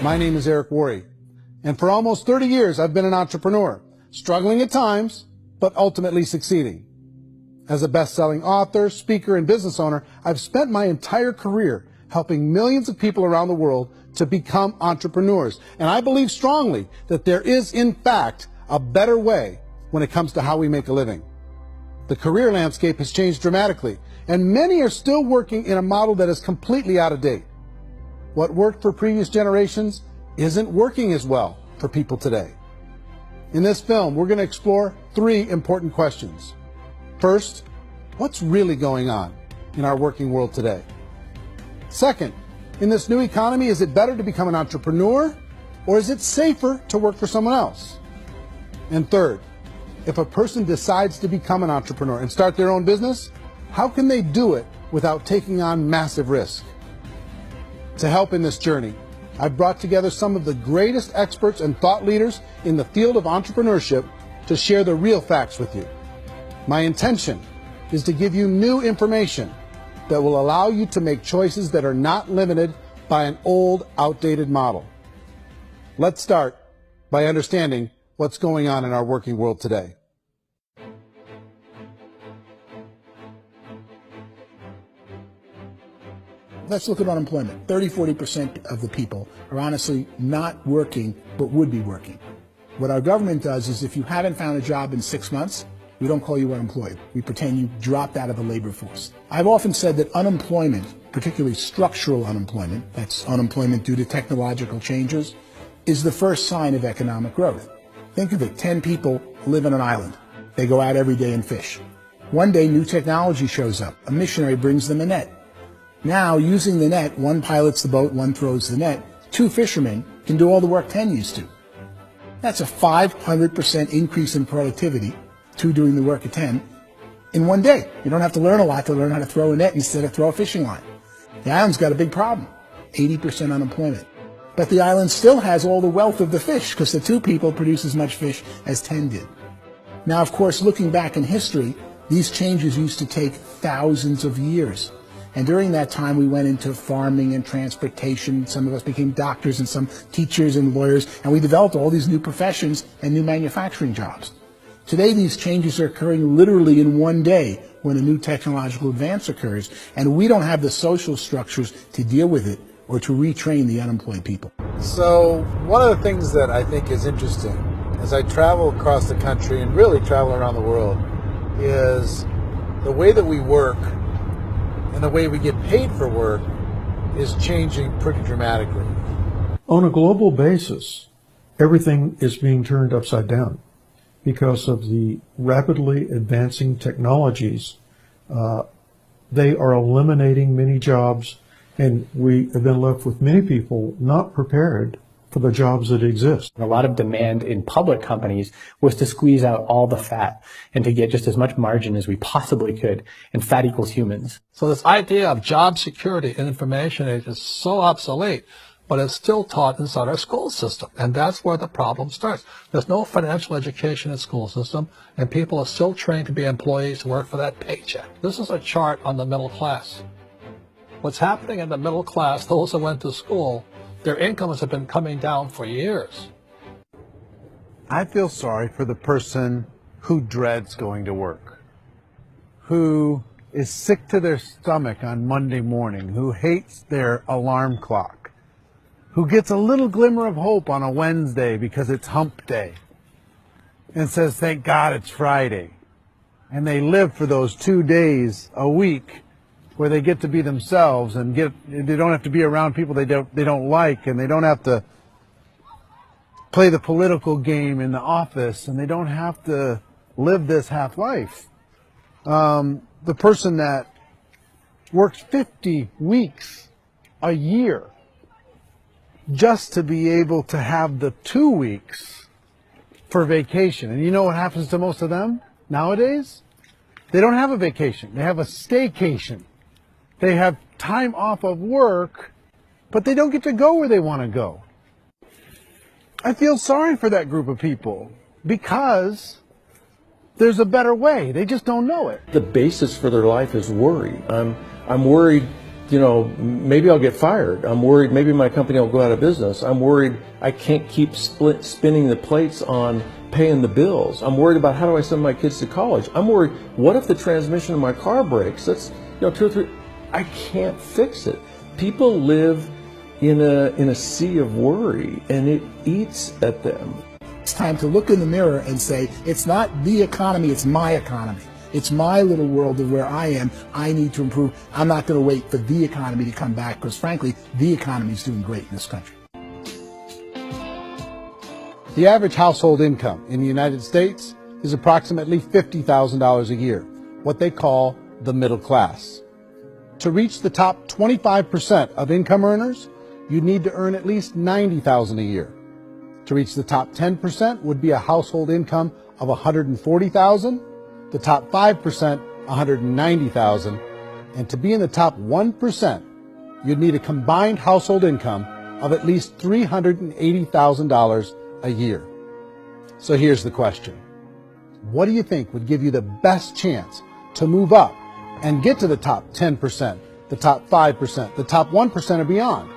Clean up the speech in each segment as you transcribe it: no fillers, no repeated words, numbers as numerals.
My name is Eric Worre, and for almost 30 years I've been an entrepreneur, struggling at times, but ultimately succeeding. As a best-selling author, speaker, and business owner, I've spent my entire career helping millions of people around the world to become entrepreneurs. And I believe strongly that there is, in fact, a better way when it comes to how we make a living. The career landscape has changed dramatically, and many are still working in a model that is completely out of date. What worked for previous generations isn't working as well for people today. In this film, we're going to explore 3 important questions. First, what's really going on in our working world today? Second, in this new economy, is it better to become an entrepreneur, or is it safer to work for someone else? And third, if a person decides to become an entrepreneur and start their own business, how can they do it without taking on massive risk? To help in this journey, I've brought together some of the greatest experts and thought leaders in the field of entrepreneurship to share the real facts with you. My intention is to give you new information that will allow you to make choices that are not limited by an old, outdated model. Let's start by understanding what's going on in our working world today. Let's look at unemployment. 30–40% of the people are honestly not working, but would be working. What our government does is if you haven't found a job in 6 months, we don't call you unemployed. We pretend you dropped out of the labor force. I've often said that unemployment, particularly structural unemployment, that's unemployment due to technological changes, is the first sign of economic growth. Think of it, 10 people live on an island. They go out every day and fish. One day, new technology shows up. A missionary brings them a net. Now, using the net, one pilots the boat, one throws the net. 2 fishermen can do all the work 10 used to. That's a 500% increase in productivity, 2 doing the work of 10, in one day. You don't have to learn a lot to learn how to throw a net instead of throw a fishing line. The island's got a big problem, 80% unemployment. But the island still has all the wealth of the fish because the 2 people produce as much fish as 10 did. Now, of course, looking back in history, these changes used to take thousands of years. And during that time, we went into farming and transportation. Some of us became doctors and some teachers and lawyers, and we developed all these new professions and new manufacturing jobs. Today, these changes are occurring literally in one day when a new technological advance occurs, and we don't have the social structures to deal with it or to retrain the unemployed people. So one of the things that I think is interesting as I travel across the country and really travel around the world is the way that we work and the way we get paid for work is changing pretty dramatically. On a global basis, everything is being turned upside down because of the rapidly advancing technologies. They are eliminating many jobs, and we have been left with many people not prepared for the jobs that exist. A lot of demand in public companies was to squeeze out all the fat and to get just as much margin as we possibly could, and fat equals humans. So this idea of job security in information age is so obsolete, but it's still taught inside our school system, and that's where the problem starts. There's no financial education in the school system, and people are still trained to be employees to work for that paycheck. This is a chart on the middle class. What's happening in the middle class, those who went to school, their incomes have been coming down for years. I feel sorry for the person who dreads going to work, who is sick to their stomach on Monday morning, who hates their alarm clock, who gets a little glimmer of hope on a Wednesday because it's hump day and says, thank God it's Friday. And they live for those 2 days a week where they get to be themselves and they don't have to be around people they don't like, and they don't have to play the political game in the office, and they don't have to live this half life. The person that works 50 weeks a year just to be able to have the 2 weeks for vacation. And you know what happens to most of them nowadays? They don't have a vacation. They have a staycation. They have time off of work, but they don't get to go where they want to go. I feel sorry for that group of people because there's a better way. They just don't know it. The basis for their life is worry. I'm worried you know, maybe I'll get fired. I'm worried maybe my company will go out of business. I'm worried I can't keep spinning the plates on paying the bills. I'm worried about how do I send my kids to college. I'm worried, what if the transmission of my car breaks? That's, you know, 2 or 3, I can't fix it. People live in a sea of worry, and it eats at them. It's time to look in the mirror and say, it's not the economy, it's my economy. It's my little world of where I am. I need to improve. I'm not going to wait for the economy to come back, because frankly, the economy is doing great in this country. The average household income in the United States is approximately $50,000 a year, what they call the middle class. To reach the top 25% of income earners, you need to earn at least $90,000 a year. To reach the top 10% would be a household income of $140,000, the top 5%, $190,000, and to be in the top 1%, you'd need a combined household income of at least $380,000 a year. So here's the question. What do you think would give you the best chance to move up and get to the top 10%, the top 5%, the top 1% or beyond?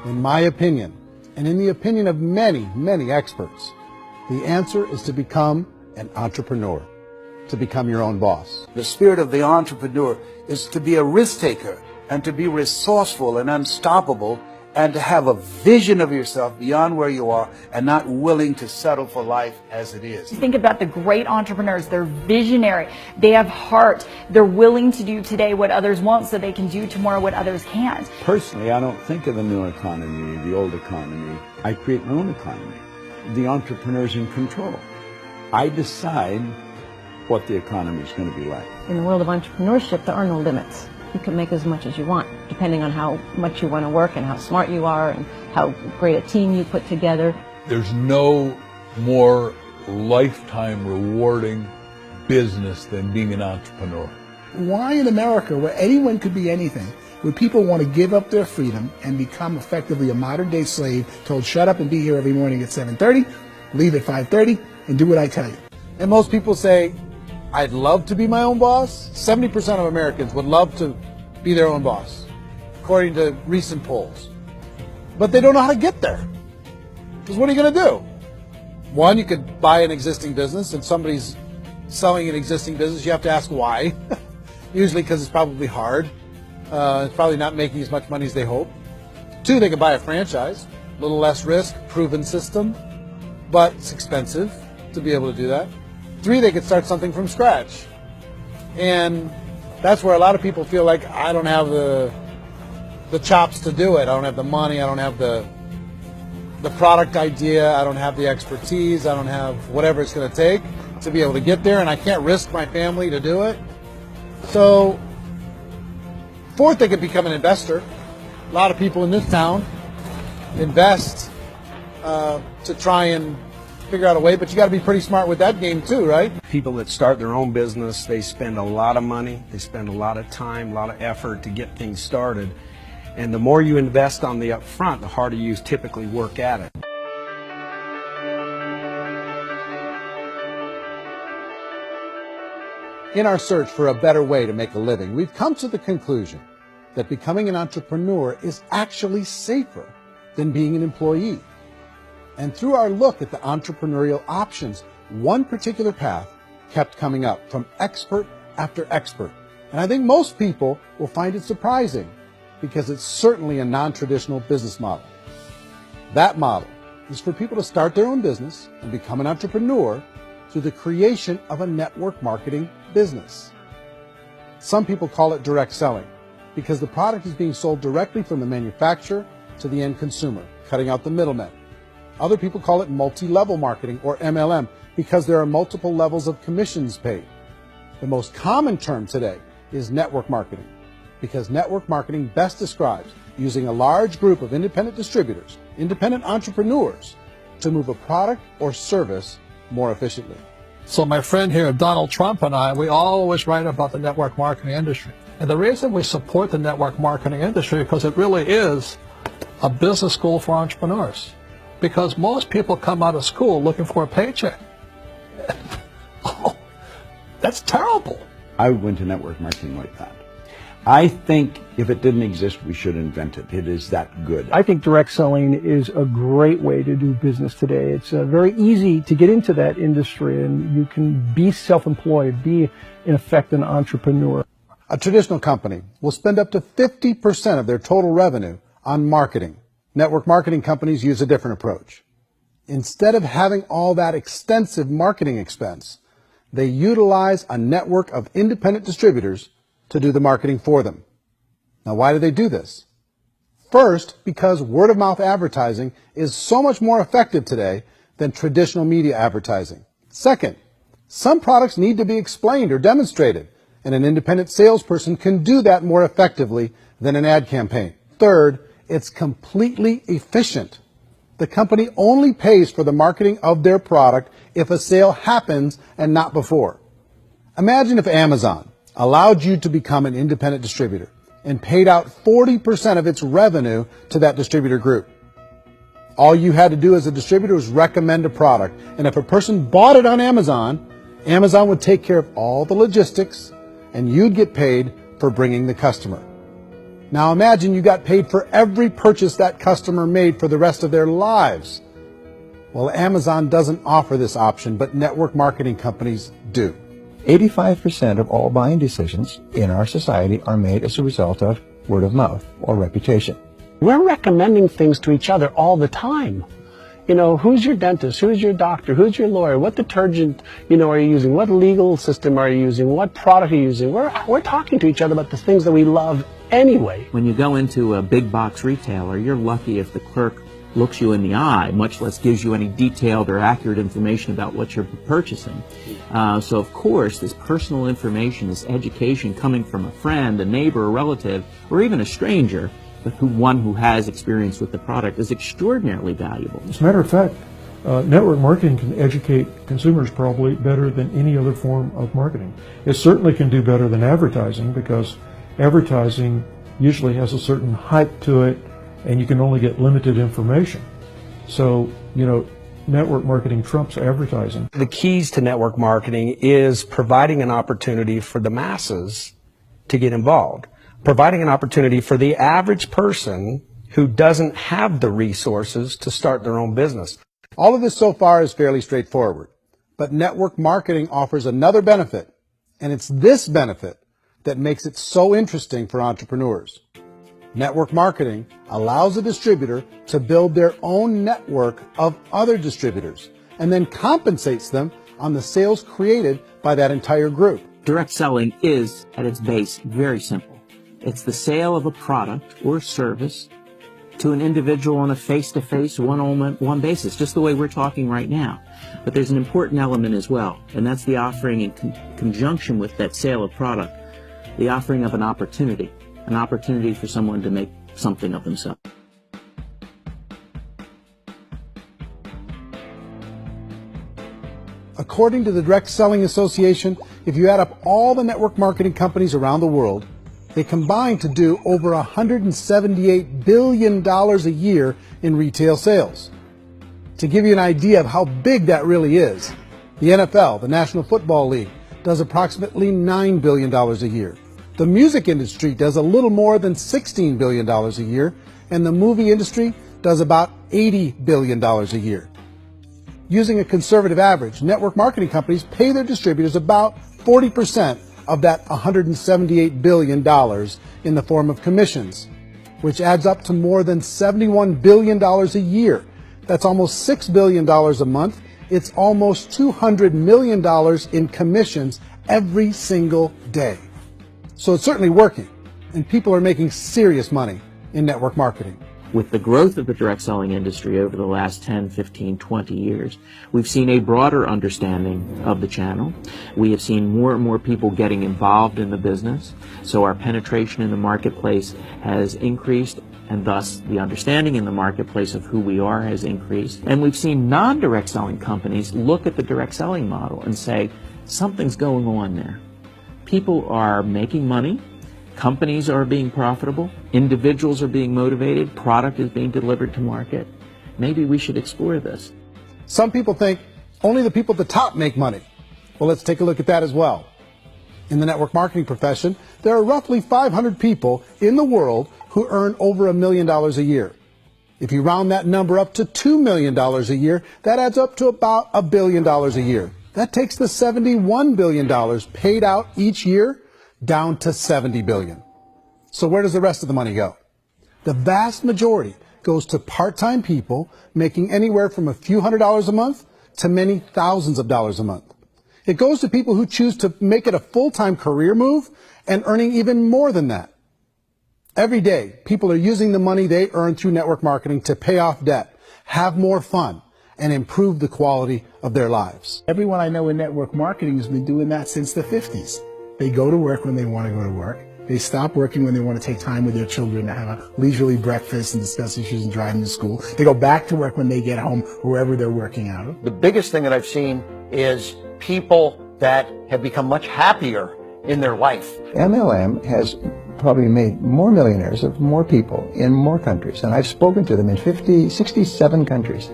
In my opinion, and in the opinion of many, many experts, the answer is to become an entrepreneur, to become your own boss. The spirit of the entrepreneur is to be a risk taker and to be resourceful and unstoppable and to have a vision of yourself beyond where you are and not willing to settle for life as it is. Think about the great entrepreneurs. They're visionary. They have heart. They're willing to do today what others won't so they can do tomorrow what others can't. Personally, I don't think of the new economy, the old economy. I create my own economy. The entrepreneur's in control. I decide what the economy is going to be like. In the world of entrepreneurship, there are no limits. You can make as much as you want, depending on how much you want to work and how smart you are and how great a team you put together. There's no more lifetime rewarding business than being an entrepreneur. Why in America, where anyone could be anything, would people want to give up their freedom and become effectively a modern-day slave, told shut up and be here every morning at 7:30, leave at 5:30, and do what I tell you? And most people say, I'd love to be my own boss. 70% of Americans would love to be their own boss, according to recent polls. But they don't know how to get there. Because what are you going to do? One, you could buy an existing business, and somebody's selling an existing business. You have to ask why. Usually because it's probably hard. It's probably not making as much money as they hope. Two, they could buy a franchise. A little less risk, proven system, but it's expensive to be able to do that. Three, they could start something from scratch. And that's where a lot of people feel like, I don't have the chops to do it. I don't have the money. I don't have the product idea. I don't have the expertise. I don't have whatever it's going to take to be able to get there. And I can't risk my family to do it. So, fourth, they could become an investor. A lot of people in this town invest to try and figure out a way, but you got to be pretty smart with that game too, right? People that start their own business, they spend a lot of money, they spend a lot of time, a lot of effort to get things started. And the more you invest on the upfront, the harder you typically work at it. In our search for a better way to make a living, we've come to the conclusion that becoming an entrepreneur is actually safer than being an employee. And through our look at the entrepreneurial options, one particular path kept coming up from expert after expert. And I think most people will find it surprising because it's certainly a non-traditional business model. That model is for people to start their own business and become an entrepreneur through the creation of a network marketing business. Some people call it direct selling because the product is being sold directly from the manufacturer to the end consumer, cutting out the middlemen. Other people call it multi-level marketing, or MLM, because there are multiple levels of commissions paid. The most common term today is network marketing, because network marketing best describes using a large group of independent distributors, independent entrepreneurs, to move a product or service more efficiently. So my friend here, Donald Trump, and I, we always write about the network marketing industry. And the reason we support the network marketing industry is because it really is a business school for entrepreneurs. Because most people come out of school looking for a paycheck. Oh, that's terrible. I went to network marketing like that. I think if it didn't exist, we should invent it. It is that good. I think direct selling is a great way to do business today. It's very easy to get into that industry, and you can be self-employed, be, in effect, an entrepreneur. A traditional company will spend up to 50% of their total revenue on marketing. Network marketing companies use a different approach. Instead of having all that extensive marketing expense, they utilize a network of independent distributors to do the marketing for them. Now, why do they do this? First, because word-of-mouth advertising is so much more effective today than traditional media advertising. Second, some products need to be explained or demonstrated, and an independent salesperson can do that more effectively than an ad campaign. Third, it's completely efficient. The company only pays for the marketing of their product if a sale happens and not before. Imagine if Amazon allowed you to become an independent distributor and paid out 40% of its revenue to that distributor group. All you had to do as a distributor was recommend a product, and if a person bought it on Amazon, Amazon would take care of all the logistics, and you'd get paid for bringing the customer. Now imagine you got paid for every purchase that customer made for the rest of their lives. Well, Amazon doesn't offer this option, but network marketing companies do. 85% of all buying decisions in our society are made as a result of word of mouth or reputation. We're recommending things to each other all the time. You know, who's your dentist? Who's your doctor? Who's your lawyer? What detergent, are you using? What legal system are you using? What product are you using? We're talking to each other about the things that we love anyway. When you go into a big box retailer, you're lucky if the clerk looks you in the eye, much less gives you any detailed or accurate information about what you're purchasing. So of course, this personal information, this education coming from a friend, a neighbor, a relative, or even a stranger, but one who has experience with the product is extraordinarily valuable. As a matter of fact, network marketing can educate consumers probably better than any other form of marketing. It certainly can do better than advertising, because advertising usually has a certain hype to it, and you can only get limited information. So, network marketing trumps advertising. The keys to network marketing is providing an opportunity for the masses to get involved, providing an opportunity for the average person who doesn't have the resources to start their own business. All of this so far is fairly straightforward, but network marketing offers another benefit, and it's this benefit that makes it so interesting for entrepreneurs. Network marketing allows a distributor to build their own network of other distributors and then compensates them on the sales created by that entire group. Direct selling is, at its base, very simple. It's the sale of a product or service to an individual on a face-to-face, one-on-one basis, just the way we're talking right now. But there's an important element as well, and that's the offering in conjunction with that sale of product, the offering of an opportunity for someone to make something of themselves. According to the Direct Selling Association, if you add up all the network marketing companies around the world, they combine to do over $178 billion a year in retail sales. To give you an idea of how big that really is, the NFL, the National Football League, does approximately $9 billion a year. The music industry does a little more than $16 billion a year, and the movie industry does about $80 billion a year. Using a conservative average, network marketing companies pay their distributors about 40% of that $178 billion in the form of commissions, which adds up to more than $71 billion a year. That's almost $6 billion a month. It's almost $200 million in commissions every single day. So it's certainly working, and people are making serious money in network marketing. With the growth of the direct selling industry over the last 10, 15, 20 years, we've seen a broader understanding of the channel. We have seen more and more people getting involved in the business, so our penetration in the marketplace has increased, and thus the understanding in the marketplace of who we are has increased. And we've seen non-direct selling companies look at the direct selling model and say, something's going on there. People are making money, companies are being profitable, individuals are being motivated, product is being delivered to market. Maybe we should explore this. Some people think only the people at the top make money. Well, let's take a look at that as well. In the network marketing profession, there are roughly 500 people in the world who earn over $1 million a year. If you round that number up to $2 million a year, that adds up to about $1 billion a year. That takes the $71 billion paid out each year down to $70 billion. So where does the rest of the money go? The vast majority goes to part-time people making anywhere from a few $100s a month to many thousands of dollars a month. It goes to people who choose to make it a full-time career move and earning even more than that. Every day, people are using the money they earn through network marketing to pay off debt, have more fun, and improve the quality of their lives. Everyone I know in network marketing has been doing that since the 50s. They go to work when they want to go to work. They stop working when they want to take time with their children to have a leisurely breakfast and discuss issues and drive them to school. They go back to work when they get home, wherever they're working out of. The biggest thing that I've seen is people that have become much happier in their life. MLM has probably made more millionaires of more people in more countries, and I've spoken to them in 67 countries,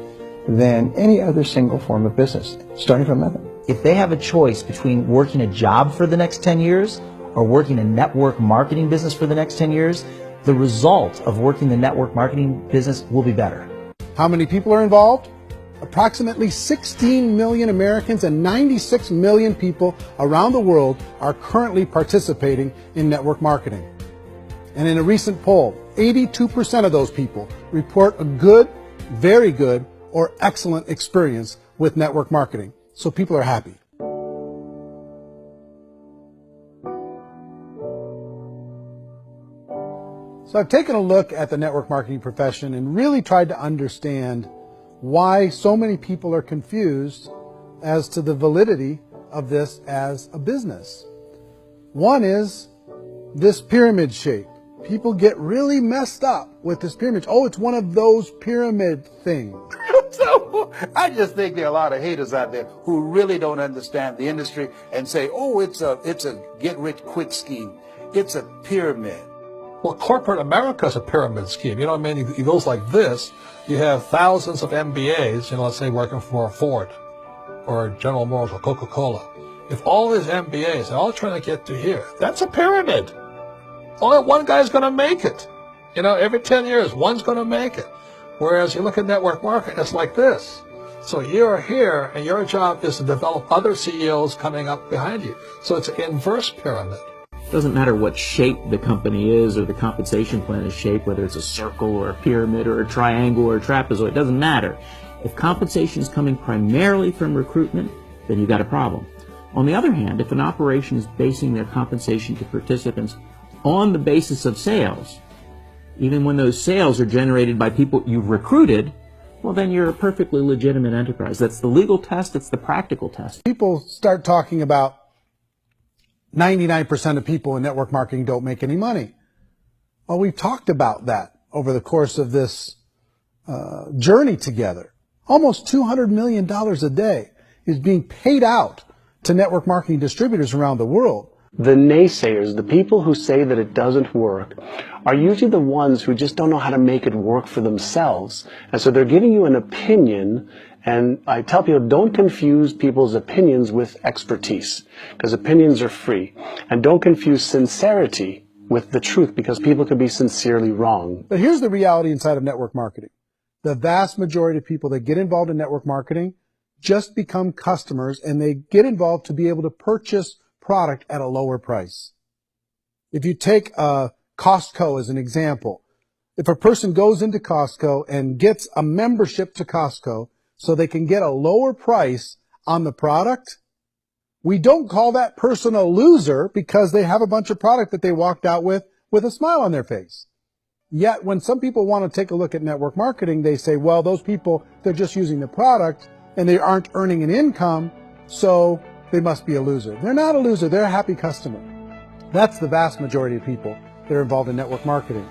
than any other single form of business, starting from nothing. If they have a choice between working a job for the next 10 years or working a network marketing business for the next 10 years, the result of working the network marketing business will be better. How many people are involved? Approximately 16 million Americans and 96 million people around the world are currently participating in network marketing. And in a recent poll, 82% of those people report a good, very good, or excellent experience with network marketing. So people are happy. So I've taken a look at the network marketing profession and really tried to understand why so many people are confused as to the validity of this as a business. One is this pyramid shape. People get really messed up with this pyramid. Oh, it's one of those pyramid things. So I just think there are a lot of haters out there who really don't understand the industry and say, oh, it's a get-rich-quick scheme. It's a pyramid. Well, corporate America is a pyramid scheme. You know what I mean? It goes like this. You have thousands of MBAs, let's say working for Ford or General Motors or Coca-Cola. If all these MBAs are all trying to get to here, that's a pyramid. Only one guy's going to make it. Every 10 years, one's going to make it. Whereas you look at network marketing, it's like this. So you're here, and your job is to develop other CEOs coming up behind you. So it's an inverse pyramid. It doesn't matter what shape the company is or the compensation plan is shaped, whether it's a circle or a pyramid or a triangle or a trapezoid, it doesn't matter. If compensation is coming primarily from recruitment, then you've got a problem. On the other hand, if an operation is basing their compensation to participants on the basis of sales, even when those sales are generated by people you've recruited, well, then you're a perfectly legitimate enterprise. That's the legal test. It's the practical test. People start talking about 99% of people in network marketing don't make any money. Well, we've talked about that over the course of this journey together. Almost $200 million a day is being paid out to network marketing distributors around the world. The naysayers, the people who say that it doesn't work, are usually the ones who just don't know how to make it work for themselves. And so they're giving you an opinion, and I tell people, don't confuse people's opinions with expertise, because opinions are free. And don't confuse sincerity with the truth, because people can be sincerely wrong. But here's the reality inside of network marketing. The vast majority of people that get involved in network marketing just become customers, and they get involved to be able to purchase product at a lower price. If you take Costco as an example, if a person goes into Costco and gets a membership to Costco so they can get a lower price on the product, we don't call that person a loser because they have a bunch of product that they walked out with a smile on their face. Yet when some people want to take a look at network marketing, they say, well, those people, they're just using the product and they aren't earning an income, so they must be a loser. They're not a loser. They're a happy customer. That's the vast majority of people that are involved in network marketing.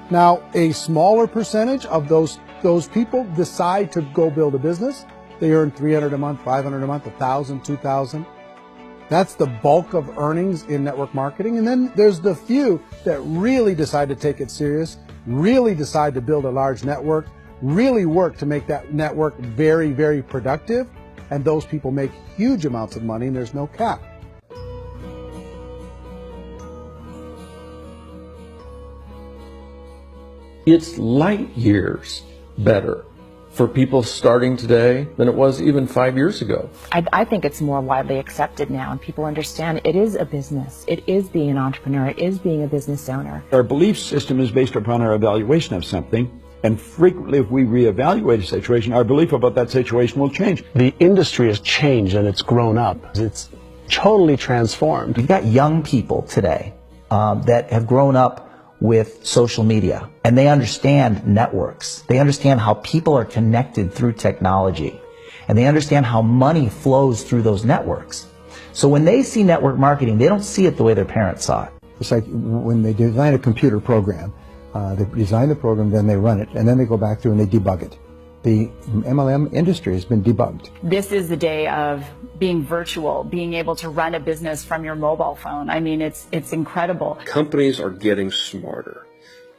Now, a smaller percentage of those people decide to go build a business. They earn $300 a month, $500 a month, $1,000, $2,000. That's the bulk of earnings in network marketing. And then there's the few that really decide to take it serious, really decide to build a large network, really work to make that network very, very productive. And those people make huge amounts of money, and there's no cap. It's light years better for people starting today than it was even 5 years ago. I think it's more widely accepted now, and people understand it is a business. It is being an entrepreneur. It is being a business owner. Our belief system is based upon our evaluation of something, and frequently if we reevaluate a situation, our belief about that situation will change. The industry has changed and it's grown up. It's totally transformed. You've got young people today that have grown up with social media, and they understand networks. They understand how people are connected through technology, and they understand how money flows through those networks. So when they see network marketing, they don't see it the way their parents saw it. It's like when they design a computer program, they design the program, then they run it, and then they go back through and they debug it. The MLM industry has been debugged. This is the day of being virtual, being able to run a business from your mobile phone. I mean, it's incredible. Companies are getting smarter.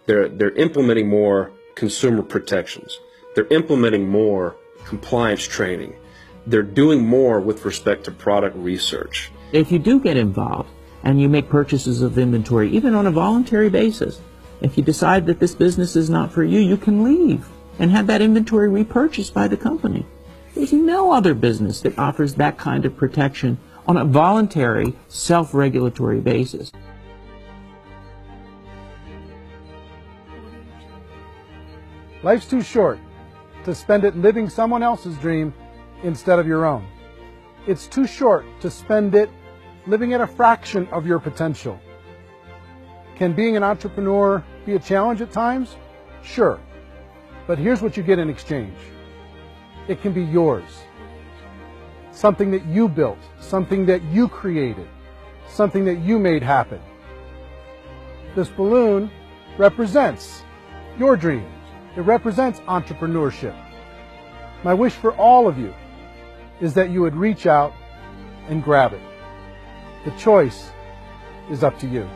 They're implementing more consumer protections. They're implementing more compliance training. They're doing more with respect to product research. If you do get involved and you make purchases of inventory, even on a voluntary basis, if you decide that this business is not for you, you can leave and have that inventory repurchased by the company. There's no other business that offers that kind of protection on a voluntary, self-regulatory basis. Life's too short to spend it living someone else's dream instead of your own. It's too short to spend it living at a fraction of your potential. Can being an entrepreneur be a challenge at times? Sure. But here's what you get in exchange. It can be yours. Something that you built, something that you created, something that you made happen. This balloon represents your dreams. It represents entrepreneurship. My wish for all of you is that you would reach out and grab it. The choice is up to you.